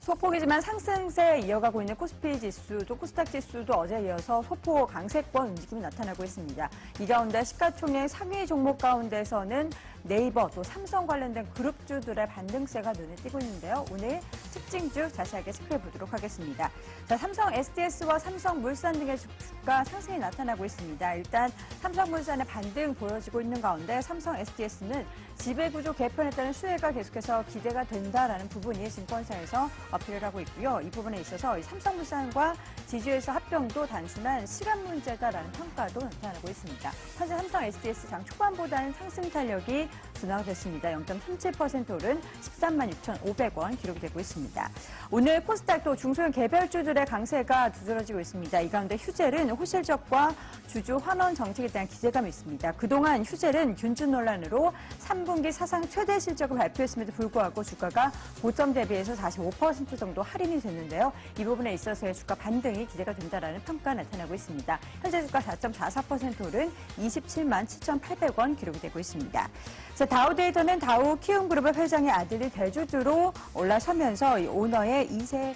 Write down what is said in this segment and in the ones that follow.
소폭이지만 상승세 이어가고 있는 코스피 지수도 코스닥 지수도 어제 이어서 소폭 강세권 움직임이 나타나고 있습니다. 이 가운데 시가총액 상위 종목 가운데서는 네이버 또 삼성 관련된 그룹주들의 반등세가 눈에 띄고 있는데요. 오늘 특징주 자세하게 살펴보도록 하겠습니다. 자, 삼성 SDS와 삼성물산 등의 주가 상승이 나타나고 있습니다. 일단 삼성물산의 반등 보여지고 있는 가운데 삼성 SDS는 지배구조 개편에 따른 수혜가 계속해서 기대가 된다라는 부분이 증권사에서 어필을 하고 있고요. 이 부분에 있어서 삼성물산과 지주에서 합병도 단순한 시간 문제다라는 평가도 나타나고 있습니다. 현재 삼성 SDS 장 초반보다는 상승 탄력이 둔화됐습니다. 0.37% 오른 13만 6,500원 기록이 되고 있습니다. 오늘 코스닥도 중소형 개별주들의 강세가 두드러지고 있습니다. 이 가운데 휴젤은 호실적과 주주 환원 정책에 대한 기대감이 있습니다. 그동안 휴젤은 균준 논란으로 3분기 사상 최대 실적을 발표했음에도 불구하고 주가가 고점 대비해서 45% 정도 할인이 됐는데요. 이 부분에 있어서의 주가 반등이 기대가 된다라는 평가가 나타나고 있습니다. 현재 주가 4.44% 오른 27만 7,800원 기록이 되고 있습니다. 자, 다우데이터는 다우 키움그룹의 회장의 아들이 대주주로 올라서면서 이 오너의 2세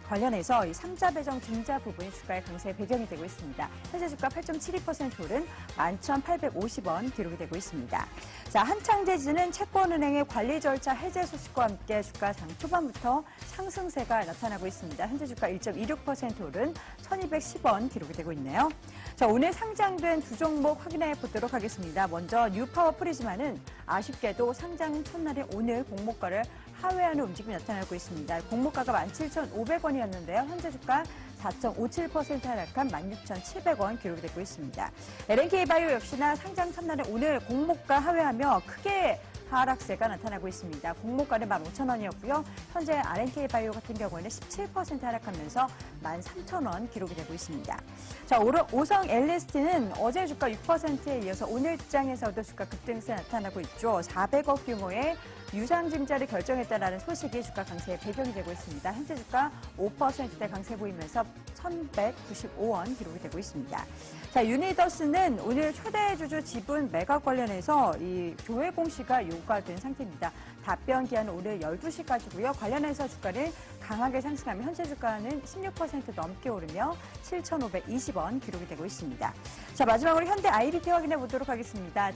관련해서 이 3자 배정 증자 부분이 주가의 강세의 배경이 되고 있습니다. 현재 주가 8.72% 오른 11,850원 기록이 되고 있습니다. 자, 한창제지는 채권은행의 관리 절차 해제 소식과 함께 주가 장 초반부터 상승세가 나타나고 있습니다. 현재 주가 1.26% 오른 1,210원 기록이 되고 있네요. 자, 오늘 상장된 두 종목 확인해 보도록 하겠습니다. 먼저 뉴파워프리즈마는 아쉽게도 상장 첫날인 오늘 공모가를 하회하는 움직임이 나타나고 있습니다. 공모가가 17,500원이었는데요. 현재 주가 4.57% 하락한 16,700원 기록이 되고 있습니다. LNK바이오 역시나 상장 첫날에 오늘 공모가 하회하며 크게 하락세가 나타나고 있습니다. 공모가는 15,000원이었고요. 현재 RNK바이오 같은 경우에는 17% 하락하면서 13,000원 기록이 되고 있습니다. 자, 오성 엘리스티는 어제 주가 6%에 이어서 오늘 장에서도 주가 급등세 나타나고 있죠. 400억 규모의 유상증자를 결정했다라는 소식이 주가 강세의 배경이 되고 있습니다. 현재 주가 5%대 강세 보이면서 1,195원 기록이 되고 있습니다. 자, 유니더스는 오늘 최대 주주 지분 매각 관련해서 이 조회 공시가 요구된 상태입니다. 답변 기한은 오늘 12시까지고요. 관련해서 주가를 강하게 상승하며 현재 주가는 16% 넘게 오르며 7,520원 기록이 되고 있습니다. 자, 마지막으로 현대 IBT 확인해 보도록 하겠습니다.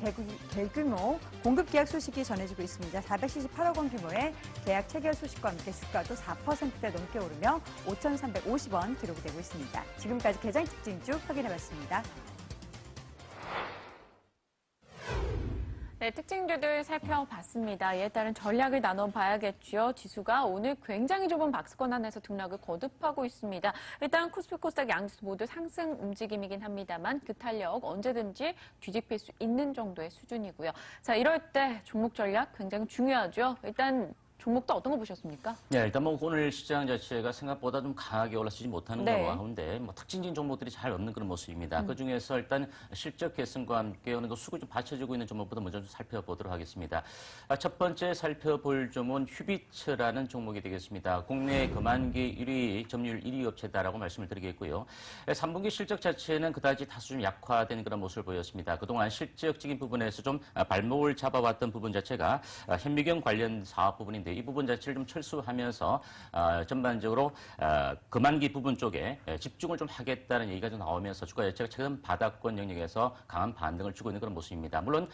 대규모 공급 계약 소식이 전해지고 있습니다. 478억 원 규모의 계약 체결 소식과 함께 주가도 4%대 넘게 오르며 5,350원 기록이 되고 있습니다. 지금까지 개장 특징주 확인해 봤습니다. 네, 특징주들 살펴봤습니다. 이에 따른 전략을 나눠봐야겠죠. 지수가 오늘 굉장히 좁은 박스권 안에서 등락을 거듭하고 있습니다. 일단 코스피 코스닥 양지수 모두 상승 움직임이긴 합니다만 그 탄력 언제든지 뒤집힐 수 있는 정도의 수준이고요. 자, 이럴 때 종목 전략 굉장히 중요하죠. 일단 종목도 어떤 거 보셨습니까? 네, 일단 뭐 오늘 시장 자체가 생각보다 좀 강하게 올라서지 못하는 가운데 뭐 특징적인 종목들이 잘 없는 그런 모습입니다. 그 중에서 일단 실적 개선과 함께 어느 정도 수급이 좀 받쳐지고 있는 종목부터 먼저 좀 살펴보도록 하겠습니다. 첫 번째 살펴볼 종목은 휴비츠라는 종목이 되겠습니다. 국내 금환기 1위, 점유율 1위 업체다라고 말씀을 드리겠고요. 3분기 실적 자체는 그다지 다소 좀 약화된 그런 모습을 보였습니다. 그동안 실적적인 부분에서 좀 발목을 잡아왔던 부분 자체가 현미경 관련 사업 부분인데 이 부분 자체를 좀 철수하면서 전반적으로 금환기 부분 쪽에 집중을 좀 하겠다는 얘기가 좀 나오면서 주가 자체가 최근 바닥권 영역에서 강한 반등을 주고 있는 그런 모습입니다. 물론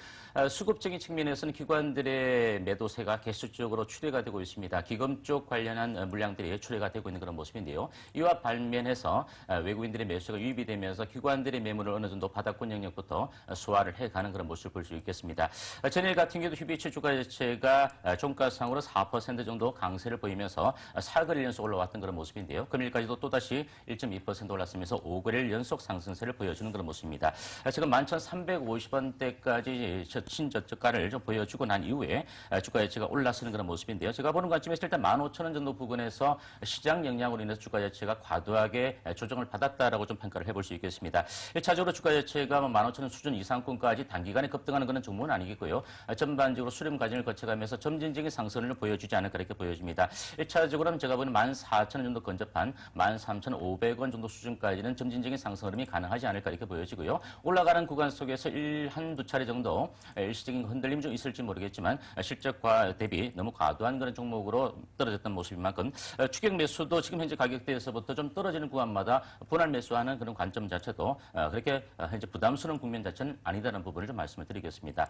수급적인 측면에서는 기관들의 매도세가 계속적으로 출회가 되고 있습니다. 기금 쪽 관련한 물량들이 출회가 되고 있는 그런 모습인데요. 이와 반면해서 외국인들의 매수가 유입이 되면서 기관들의 매물을 어느 정도 바닥권 영역부터 소화를 해가는 그런 모습을 볼 수 있겠습니다. 전일 같은 경우도 휴비츠 주가 자체가 종가상으로 4% 정도 강세를 보이면서 4거래일 연속 올라왔던 그런 모습인데요. 금일까지도 또다시 1.2% 올랐으면서 5거래일 연속 상승세를 보여주는 그런 모습입니다. 지금 11,350원대까지 신저가를 좀 보여주고 난 이후에 주가 자체가 올라서는 그런 모습인데요. 제가 보는 관점에서 일단 15,000원 정도 부근에서 시장 영향으로 인해서 주가 자체가 과도하게 조정을 받았다라고 좀 평가를 해볼 수 있겠습니다. 1차적으로 주가 자체가 15,000원 수준 이상권까지 단기간에 급등하는 그런 종목은 아니겠고요. 전반적으로 수렴 과정을 거쳐가면서 점진적인 상승을 보여 보여주지 않을까 이렇게 보여집니다. 1차적으로는 제가 보는 14,000원 정도 근접한 13,500원 정도 수준까지는 점진적인 상승 흐름이 가능하지 않을까 이렇게 보여지고요. 올라가는 구간 속에서 한두 차례 정도 일시적인 흔들림 좀 있을지 모르겠지만 실적과 대비 너무 과도한 그런 종목으로 떨어졌던 모습인 만큼 추격 매수도 지금 현재 가격대에서부터 좀 떨어지는 구간마다 분할 매수하는 그런 관점 자체도 그렇게 현재 부담스러운 국면 자체는 아니다라는 부분을 좀 말씀을 드리겠습니다.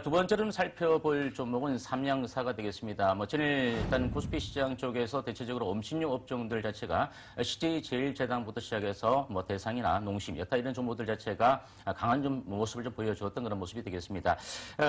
두 번째로 살펴볼 종목은 삼양사가 되겠습니다. 전일 일단 코스피 시장 쪽에서 대체적으로 음식료 업종들 자체가 CJ제일제당부터 시작해서 대상이나 농심, 여타 이런 종목들 자체가 강한 좀 모습을 좀 보여주었던 그런 모습이 되겠습니다.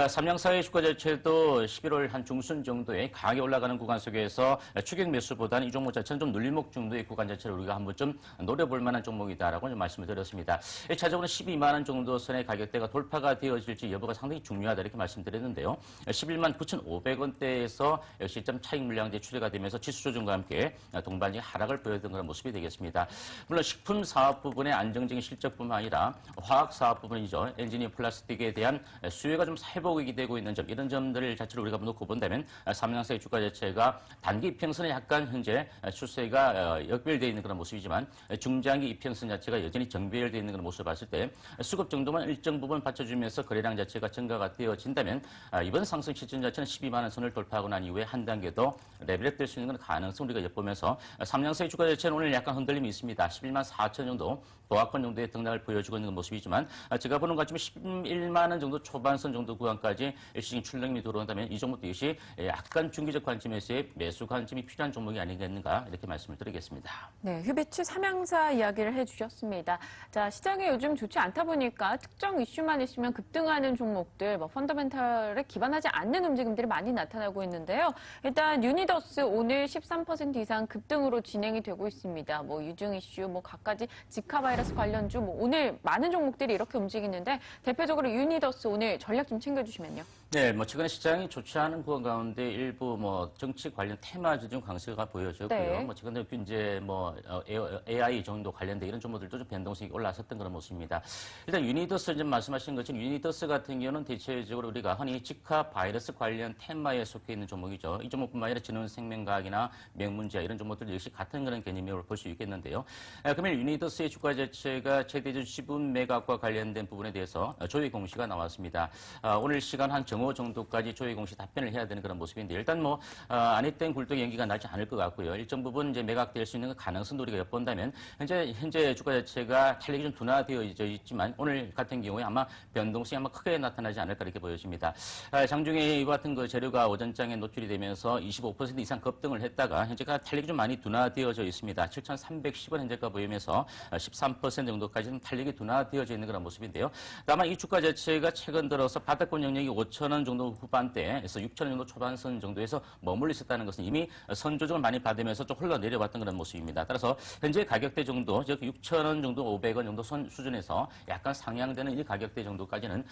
삼양사의 주가 자체도 11월 한 중순 정도에 강하게 올라가는 구간 속에서 추격 매수보다는 이 종목 자체는 좀 눌림목 정도의 구간 자체를 우리가 한번 좀 노려볼 만한 종목이다라고 좀 말씀을 드렸습니다. 1차적으로 12만 원 정도 선의 가격대가 돌파가 되어질지 여부가 상당히 중요하다 이렇게 말씀드렸는데요. 11만 9,500원대에서 역시 점 차익 물량제 출회가 되면서 지수 조정과 함께 동반적인 하락을 보였던 그런 모습이 되겠습니다. 물론 식품 사업 부분의 안정적인 실적뿐만 아니라 화학 사업 부분이죠. 엔지니어 플라스틱에 대한 수요가 좀 회복이 되고 있는 점, 이런 점들을 자체로 우리가 놓고 본다면 삼양사의 주가 자체가 단기 이평선에 약간 현재 추세가 역별되어 있는 그런 모습이지만 중장기 이평선 자체가 여전히 정배열되어 있는 그런 모습을 봤을 때 수급 정도만 일정 부분 받쳐주면서 거래량 자체가 증가가 되어진다면 이번 상승 시점 자체는 12만 원 선을 돌파하고 난 이후에 한 단계 더 레벨업 될 수 있는 그런 가능성 우리가 엿보면서 삼양사의 주가 자체는 오늘 약간 흔들림이 있습니다. 11만 4천 정도 보합권 정도의 등락을 보여주고 있는 모습이지만 제가 보는 것 같으면 11만 원 정도 초반선 정도 구간까지 일시적인 출렁임이 들어온다면 이 종목도 역시 약간 중기적 관점에서의 매수 관점이 필요한 종목이 아니겠는가 이렇게 말씀을 드리겠습니다. 네, 휴배추 삼양사 이야기를 해주셨습니다. 자, 시장이 요즘 좋지 않다 보니까 특정 이슈만 있으면 급등하는 종목들, 펀더멘털에 기반하지 않는 움직임들이 많이 나타나고 있는데요. 일단 유니더스 오늘 13% 이상 급등으로 진행이 되고 있습니다. 유증 이슈, 각가지 지카 바이러스 관련주, 오늘 많은 종목들이 이렇게 움직이는데 대표적으로 유니더스 오늘 전략 좀 챙겨주시면요. 네, 최근에 시장이 좋지 않은 구간 가운데 일부 정치 관련 테마주 중 강세가 보여졌고요. 네. 최근에 이제 AI 정도 관련된 이런 종목들도 좀 변동성이 올라섰던 그런 모습입니다. 일단 유니더스 이제 말씀하신 것처럼 유니더스 같은 경우는 대체적으로 우리가 흔히 지카 바이러스 관련 테마에 속해 있는 종목이죠. 이 종목뿐만 아니라 진흥생명과학이나 명문지아 이런 종목들 역시 같은 그런 개념으로 볼 수 있겠는데요. 그러면 유니더스의 주가 자체가 최대주 지분 매각과 관련된 부분에 대해서 조회 공시가 나왔습니다. 오늘 시간 한 정오 정도까지 조회 공시 답변을 해야 되는 그런 모습인데 일단 안했던 굴뚝 연기가 나지 않을 것 같고요. 일정 부분 이제 매각될 수 있는 가능성도 우리가 엿본다면 현재 주가 자체가 탄력이 좀 둔화되어져 있지만 오늘 같은 경우에 아마 변동성이 아마 크게 나타나지 않을까 이렇게 보여집니다. 장중에 이와 같은 재료가 오전장에 노출이 되면서 25% 이상 급등을 했다가 현재가 탄력이 좀 많이 둔화되어져 있습니다. 7,310원 현재가 보이면서 13% 정도까지 좀 탄력이 둔화되어져 있는 그런 모습인데요. 다만 이 주가 자체가 최근 들어서 바닥권 영역이 5,000원 정도 후반대에서 6,000원 정도 초반선 정도에서 머물러 있었다는 것은 이미 선조정을 많이 받으면서 좀 흘러내려왔던 그런 모습입니다. 따라서 현재 가격대 정도, 즉 6,000원 정도, 500원 정도 선 수준에서 약간 상향되는 이 가격대 정도까지는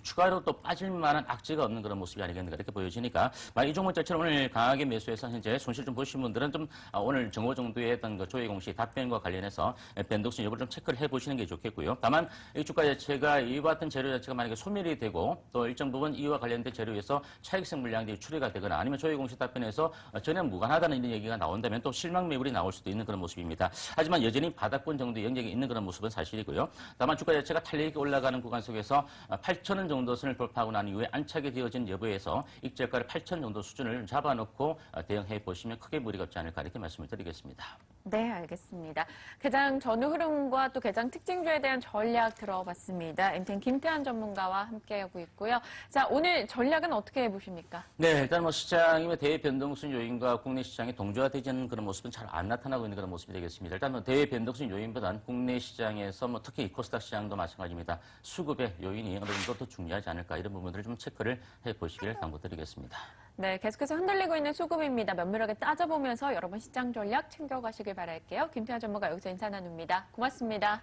추가로 또 빠질 만한 악재가 없는 그런 모습이 아니겠는가 이렇게 보여지니까 이 종목 자체는 오늘 강하게 매수해서 현재 손실 좀 보신 분들은 좀 오늘 정오 정도에 했던 조회 공시 답변과 관련해서 변동성 여부를 좀 체크를 해보시는 게 좋겠고요. 다만 이 주가 자체가 이와 같은 재료 자체가 만약에 소멸이 되고 또 일정 부분 이와 관련된 재료에서 차익성 물량들이 출회가 되거나 아니면 조회 공시 답변에서 전혀 무관하다는 이런 얘기가 나온다면 또 실망 매물이 나올 수도 있는 그런 모습입니다. 하지만 여전히 바닥권 정도의 영역이 있는 그런 모습은 사실이고요. 다만 주가 자체가 탄력있게 올라가는 구간 속에서 8,000원 정도 선을 돌파하고 난 이후에 안착이 되어진 여부에서 익절가를 8,000 정도 수준을 잡아놓고 대응해 보시면 크게 무리가 없지 않을까 이렇게 말씀을 드리겠습니다. 네, 알겠습니다. 개장 전후 흐름과 또 개장 특징주에 대한 전략 들어봤습니다. 엠텐 김태환 전문가와 함께하고 있고요. 자, 오늘 전략은 어떻게 보십니까? 네, 일단 시장이 대변동성 요인과 국내 시장이 동조화되지 않는 그런 모습은 잘 안 나타나고 있는 그런 모습이 되겠습니다. 일단 대변동성 요인보다는 국내 시장에서 특히 코스닥 시장도 마찬가지입니다. 수급의 요인이 어느 정도 더 중요하지 않을까 이런 부분들을 좀 체크를 해보시길 당부드리겠습니다. 네, 계속해서 흔들리고 있는 수급입니다. 면밀하게 따져보면서 여러분 시장 전략 챙겨가시길 바랄게요. 김태환 전문가 여기서 인사 나눕니다. 고맙습니다.